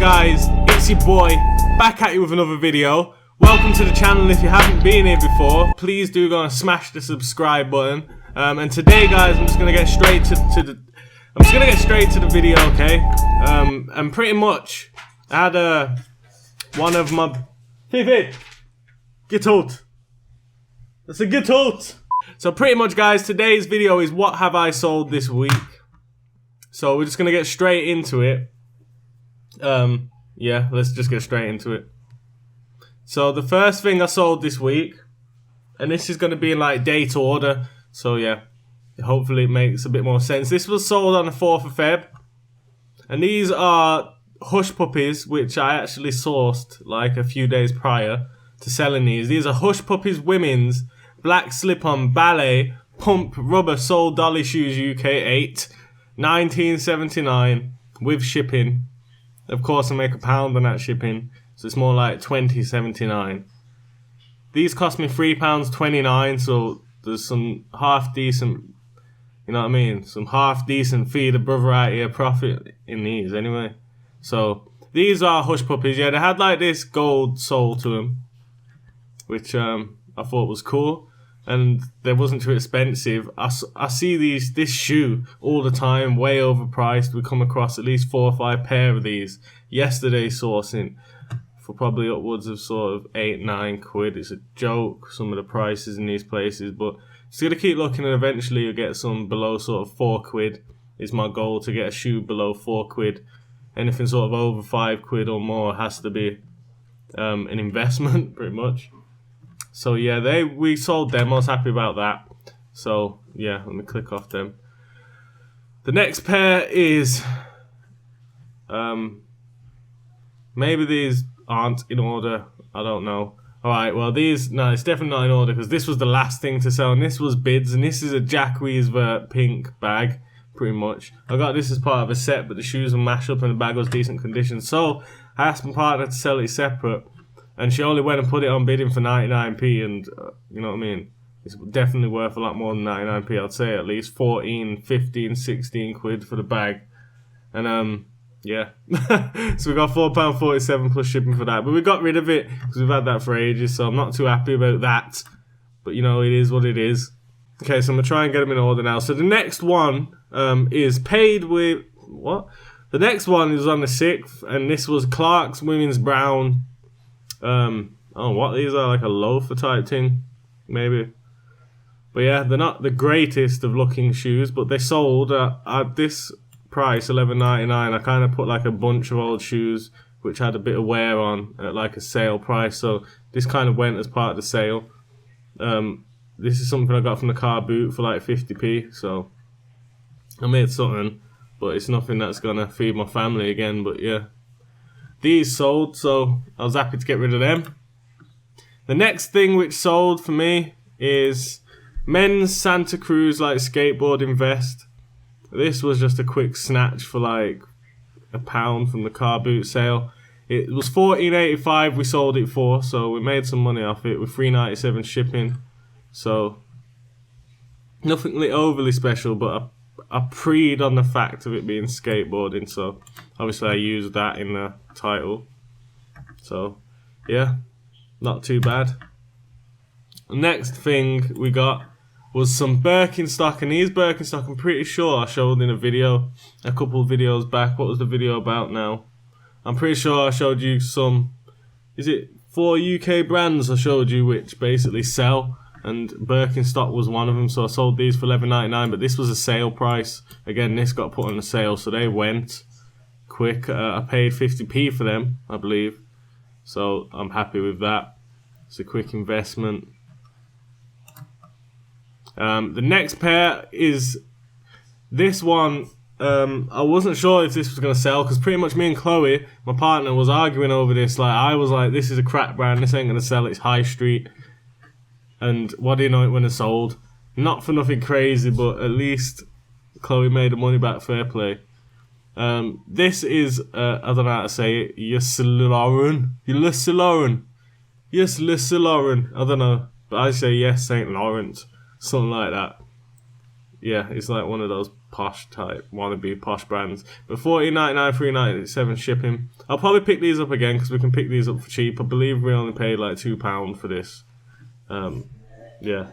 guys, it's your boy, back at you with another video. Welcome to the channel. If you haven't been here before, please do go and smash the subscribe button. And today, guys, I'm just gonna get straight to the video, okay? And pretty much, I had one of my get out. That's a get out. So pretty much, guys, today's video is what have I sold this week. So we're just gonna get straight into it. Yeah, let's just get straight into it. So the first thing I sold this week, and this is gonna be in like date order. So yeah, hopefully it makes a bit more sense. This was sold on the 4th of Feb, and these are Hush Puppies, which I actually sourced like a few days prior to selling these. These are Hush Puppies women's black slip-on ballet pump rubber sole dolly shoes UK 8, 19.79 with shipping. Of course, I make £1 on that shipping, so it's more like $20.79. These cost me £3.29, so there's some half decent, you know what I mean? Some half decent feed a brother out here profit in these anyway. So these are Hush Puppies. Yeah, they had like this gold sole to them, which I thought was cool, and they wasn't too expensive. I see this shoe all the time, way overpriced. We come across at least 4 or 5 pair of these yesterday sourcing for probably upwards of sort of 8-9 quid. It's a joke, some of the prices in these places, but just gotta keep looking, and eventually you'll get some below sort of 4 quid. Is my goal to get a shoe below 4 quid. Anything sort of over 5 quid or more has to be an investment, pretty much. So yeah, we sold them. I was happy about that. So yeah, let me click off them. The next pair is maybe these aren't in order. I don't know. Alright, well these, no, it's definitely not in order because this was the last thing to sell, and this was bids, and this is a Jack Weaver pink bag, pretty much. I got this as part of a set, but the shoes were mashed up and the bag was decent condition. So I asked my partner to sell it separate, and she only went and put it on bidding for 99p, and you know what I mean? It's definitely worth a lot more than 99p. I'd say at least 14, 15, 16 quid for the bag. And yeah. So we got £4.47 plus shipping for that. But we got rid of it because we've had that for ages, so I'm not too happy about that. But you know, it is what it is. Okay, so I'm going to try and get them in order now. So the next one is paid with... What? The next one is on the 6th, and this was Clark's Women's Brown... oh, what? These are like a loafer type thing, maybe. But yeah, they're not the greatest of looking shoes, but they sold at this price, $11.99. I kind of put like a bunch of old shoes which had a bit of wear on at like a sale price, so this kind of went as part of the sale. This is something I got from the car boot for like 50p, so I made something, but it's nothing that's gonna feed my family again. But yeah, these sold, so I was happy to get rid of them. The next thing which sold for me is men's Santa Cruz like skateboarding vest. This was just a quick snatch for like £1 from the car boot sale. It was $14.85 we sold it for, so we made some money off it with $3.97 shipping. So nothing overly special, but I preed on the fact of it being skateboarding, so obviously I used that in the title. So yeah, not too bad. Next thing we got was some Birkenstock, and these Birkenstock I'm pretty sure I showed in a video a couple of videos back. What was the video about now? I'm pretty sure I showed you some, is it 4 UK brands I showed you which basically sell, and Birkenstock was one of them. So I sold these for $11.99, but this was a sale price. Again, this got put on a sale, so they went quick. I paid 50p for them, I believe, so I'm happy with that. It's a quick investment. The next pair is this one. I wasn't sure if this was going to sell because pretty much me and Chloe, my partner, was arguing over this. Like, I was like, this is a crap brand, this ain't going to sell, it's high street. And what do you know, it when it sold. Not for nothing crazy, but at least Chloe made the money back, fair play. This is, I don't know how to say it, Yes Lauren, I don't know, but I say yes St. Lawrence, something like that. yeah, it's like one of those posh type wannabe posh brands. But $14.99, $3.97 shipping. I'll probably pick these up again because we can pick these up for cheap. I believe we only paid like £2 for this. Yeah,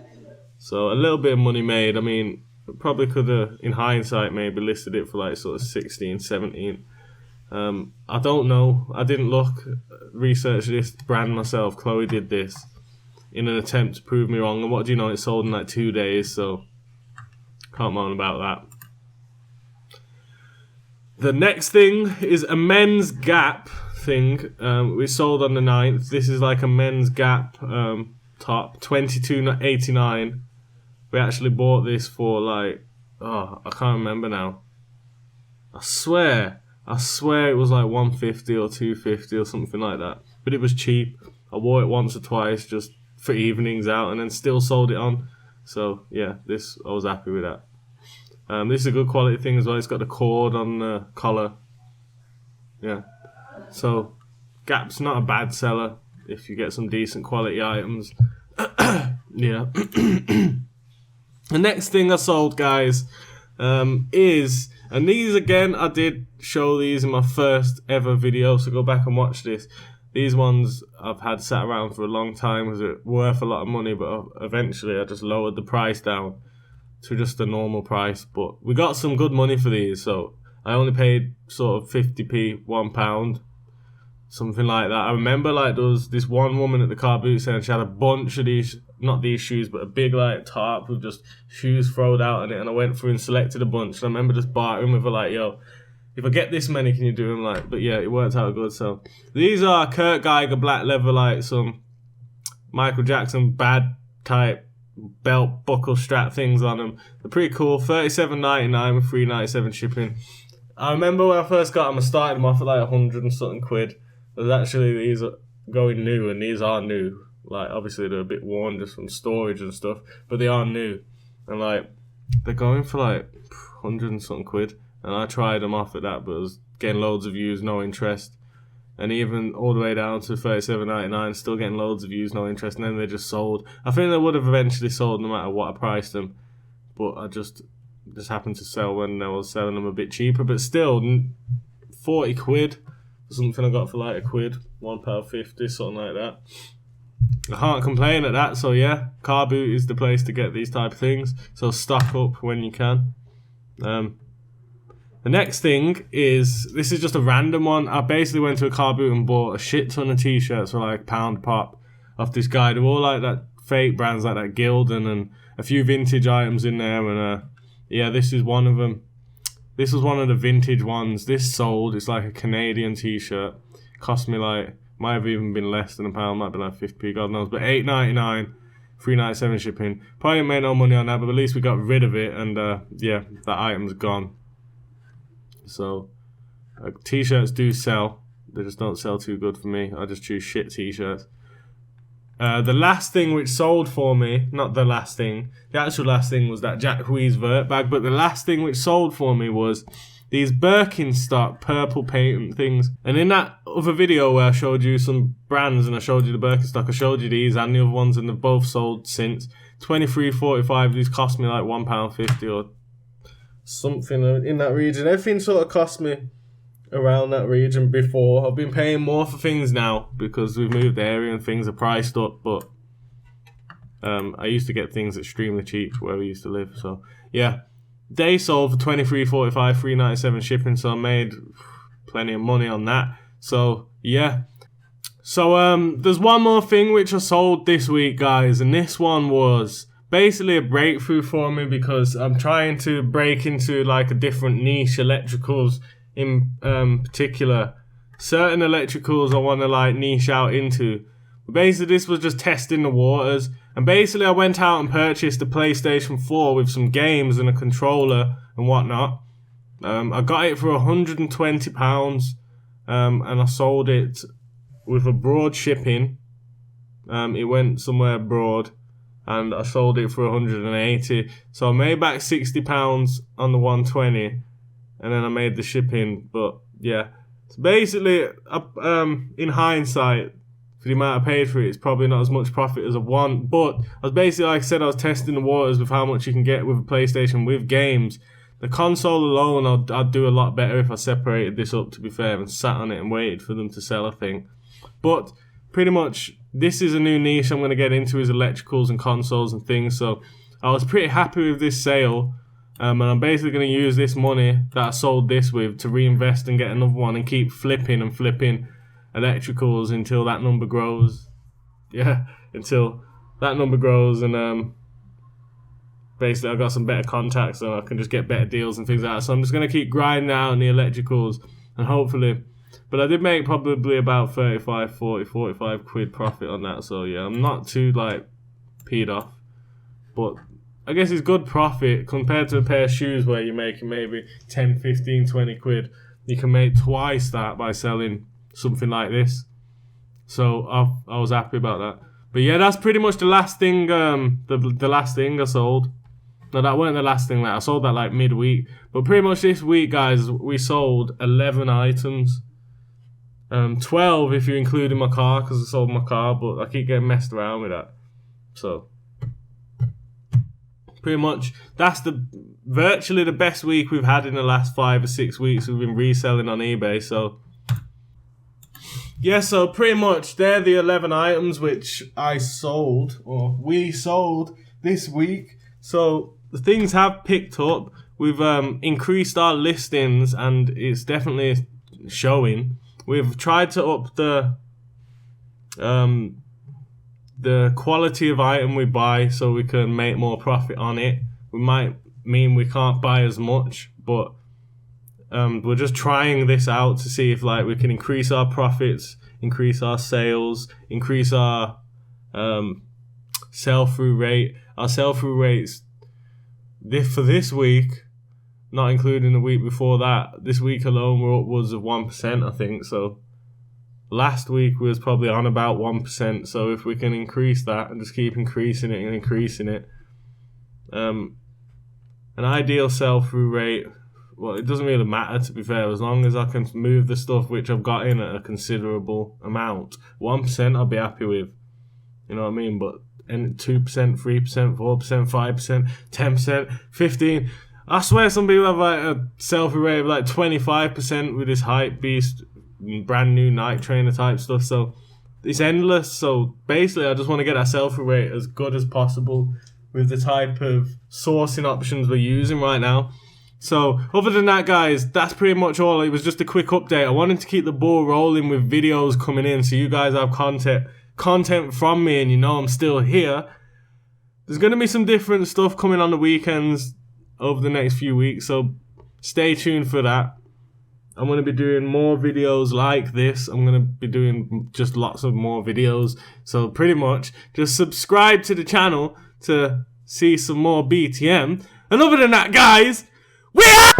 so a little bit of money made. I mean, probably could have, in hindsight, maybe listed it for like sort of 16, 17. I don't know. I didn't research this brand myself. Chloe did this in an attempt to prove me wrong. And what do you know? It sold in like 2 days, so can't moan about that. The next thing is a men's Gap thing. We sold on the 9th. This is like a men's Gap top, $22.89. We actually bought this for like, I can't remember now. I swear it was like $150 or $250 or something like that. But it was cheap. I wore it once or twice just for evenings out, and then still sold it on. So yeah, I was happy with that. This is a good quality thing as well. It's got the cord on the collar. Yeah. So Gap's not a bad seller if you get some decent quality items. Yeah. The next thing I sold, guys, is, and these again, I did show these in my first ever video, so go back and watch this. These ones I've had sat around for a long time because they're worth a lot of money, but eventually I just lowered the price down to just a normal price. But we got some good money for these, so I only paid sort of 50p, £1, something like that. I remember like there was this one woman at the car boot center, she had a bunch of these, not these shoes, but a big like tarp with just shoes thrown out on it, and I went through and selected a bunch. And I remember just bartering with her like, yo, if I get this many, can you do them? Like, but yeah, it worked out good. So these are Kurt Geiger black leather, like some Michael Jackson bad type belt buckle strap things on them. They're pretty cool. $37.99 with $3.97 shipping. I remember when I first got them, I started them off at like 100 and something quid. But actually, these are going new, and these are new. Like, obviously they're a bit worn just from storage and stuff, but they are new, and like they're going for like 100 and something quid. And I tried them off at that, but I was getting loads of views, no interest. And even all the way down to $37.99, still getting loads of views, no interest. And then they just sold. I think they would have eventually sold no matter what I priced them. But I just happened to sell when I was selling them a bit cheaper. But still, 40 quid for something I got for like a quid, £1.50, something like that. I can't complain at that. So yeah, Car Boot is the place to get these type of things. So stock up when you can. The next thing is, this is just a random one. I basically went to a car boot and bought a shit ton of t-shirts for like £1 pop off this guy. They're all like that fake brands like that Gildan, and a few vintage items in there. And yeah, this is one of them. This was one of the vintage ones. This sold. It's like a Canadian t-shirt. Cost me like, might have even been less than £1. Might be like 50p, God knows. But $8.99, $3.97 shipping. Probably didn't make no money on that, but at least we got rid of it. And yeah, that item's gone. So, t-shirts do sell. They just don't sell too good for me. I just choose shit t-shirts. The last thing which sold for me, not the last thing, the actual last thing was that Jack Huey's vert bag, but the last thing which sold for me was these Birkenstock purple patent things. And in that other video where I showed you some brands and I showed you the Birkenstock, I showed you these and the other ones, and they've both sold since. $23.45, these cost me like £1.50 or something in that region. Everything sort of cost me around that region before. I've been paying more for things now because we've moved area and things are priced up, but I used to get things extremely cheap where we used to live. So yeah, they sold for $23.45, $3.97 shipping, so I made plenty of money on that. So yeah, so there's one more thing which I sold this week, guys, and this one was basically a breakthrough for me because I'm trying to break into like a different niche electricals in particular. Certain electricals I want to like niche out into. But basically this was just testing the waters, and basically I went out and purchased a PlayStation 4 with some games and a controller and whatnot. I got it for £120 and I sold it with abroad shipping. It went somewhere abroad. And I sold it for $180. So I made back £60 on the 120, and then I made the shipping. But yeah, so basically, in hindsight, for the amount I paid for it, it's probably not as much profit as I want. But I was basically, like I said, I was testing the waters with how much you can get with a PlayStation with games. The console alone, I'd do a lot better if I separated this up, to be fair, and sat on it and waited for them to sell, I think. But pretty much, this is a new niche I'm going to get into, is electricals and consoles and things. So I was pretty happy with this sale. And I'm basically going to use this money that I sold this with to reinvest and get another one and keep flipping and flipping electricals until that number grows. Yeah, until that number grows, and basically I've got some better contacts so I can just get better deals and things like that. So I'm just going to keep grinding out on the electricals and hopefully, but I did make probably about 35, 40, 45 quid profit on that. So yeah, I'm not too like peed off, but I guess it's good profit compared to a pair of shoes where you're making maybe 10, 15, 20 quid. You can make twice that by selling something like this. So I was happy about that. But yeah, that's pretty much the last thing, the last thing I sold. No, that weren't the last thing. Like, I sold that like midweek. But pretty much this week, guys, we sold 11 items. 12 if you're including my car, because I sold my car, but I keep getting messed around with that. So pretty much, that's virtually the best week we've had in the last 5 or 6 weeks. We've been reselling on eBay, so yeah, so pretty much they're the 11 items which I sold, or we sold this week. So the things have picked up. We've increased our listings, and it's definitely showing. We've tried to up the quality of item we buy so we can make more profit on it. We might mean we can't buy as much, but we're just trying this out to see if like we can increase our profits, increase our sales, increase our sell-through rate. Our sell-through rates for this week, not including the week before that, this week alone we're upwards of 1%, I think. So last week we was probably on about 1%, so if we can increase that and just keep increasing it and increasing it. An ideal sell-through rate, well, it doesn't really matter, to be fair, as long as I can move the stuff which I've got in at a considerable amount. 1% I'll be happy with, you know what I mean? But 2%, 3%, 4%, 5%, 10%, 15%. I swear some people have like a sell-through rate of like 25% with this hype beast brand new Night Trainer type stuff, so it's endless. So basically I just want to get that sell-through rate as good as possible with the type of sourcing options we're using right now. So other than that, guys, that's pretty much all. It was just a quick update. I wanted to keep the ball rolling with videos coming in so you guys have content from me and you know I'm still here. There's going to be some different stuff coming on the weekends over the next few weeks, so stay tuned for that. I'm going to be doing more videos like this. I'm going to be doing just lots of more videos. So pretty much just subscribe to the channel to see some more BTM. And other than that, guys, we are...